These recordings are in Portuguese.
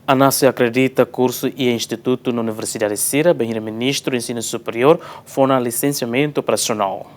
ANASE acredita curso e instituto na Universidade Sira, bem ministro do Ensino Superior, foi na licenciamento operacional.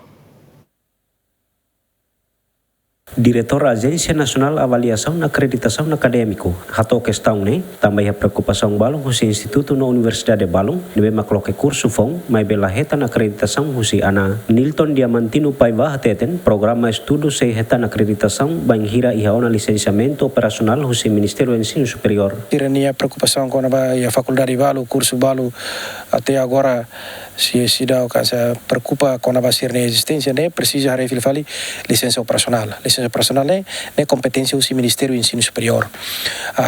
Diretor Agência Nacional Avaliação na Acreditação Acadêmico, rato questão também a preocupação balong husi instituto na Universidade Balong, nebe makloke curso fong, mai bela heta na acreditação husi ana Nilton Diamantino Paiva hateten, programa estudo se heta na acreditação, bem hira ihaona licenciamento operacional husi Ministério do Ensino Superior. Tirania preocupação com a faculdade Balu, curso Balu, até agora se dá o caso preocupa com a base de existência, precisa refilfali licença operacional. Licença operacional é competência do Ministério do Ensino Superior.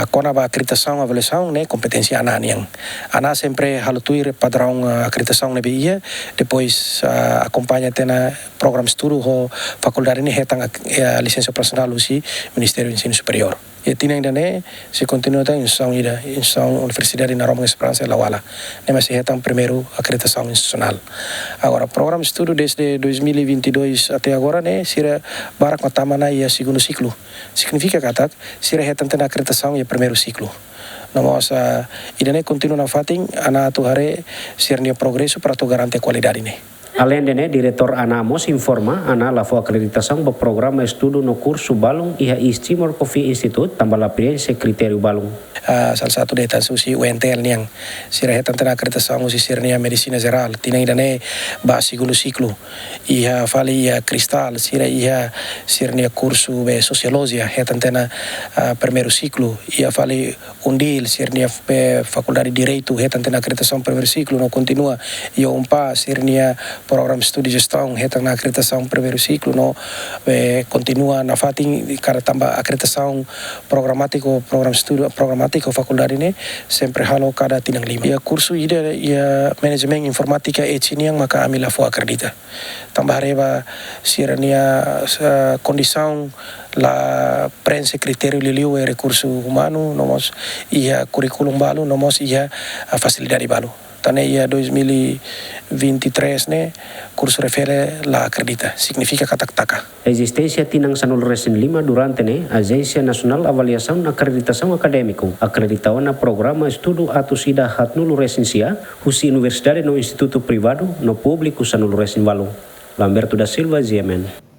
Com a acreditação, avaliação, competência ANA. ANA sempre halutuir padrão acreditação na BIA, depois acompanha até na programa de estudo ou faculdade retang a licença operacional do Ministério do Ensino Superior. E tinha ainda se continua a instituição Universidade na Roma Esperança Lawala, mas se retang primeiro acreditação institucional. Agora, programa de estudo desde 2022 até agora, será barak matamana e segundo ciclo. Significa que será retang na acreditação e primeiro ciclo. Nós ainda continua na fating, ana tuhare sernia progresso para tu garantir qualidade Além de diretor ANAMOS informa ana la acreditação do programa estudo no curso Balong e a Timor Coffee Institute tambah la se critério Balong. Salah satu data susi UNTL niang sira tentang acreditação usi sirnia medicina geral tina idane ba segundo ciclo ia fali ia cristal sira ia sirnia curso be sociologia tentang primeiro ciclo ia fali undil sirnia faculdade de direito tentang acreditação primeiro ciclo no continua ia umpa sirnia program studi gestão tentang acreditação primeiro ciclo no continua na fating cara tambah acreditação programático program studi programático faculdade sempre halo cada tinang lima. Ya kursu ida ya manajemen informatika yang maka amila fo acredita. Tambah reba sirania condição la prensa critério liliu e recurso humano nomos ia curriculum balu nomos ia facilidade balu. Tane ia 2023 curso refere la acredita, significa katak-taka. A existência tinang sanul resin 5 durante Agência Nacional Avaliação na Acreditação Acadêmico, acreditação na programa estudo atusida hatnul resinsia, husi universidade no instituto privado, no público sanul resin valung. Lamberto da Silva, GMN.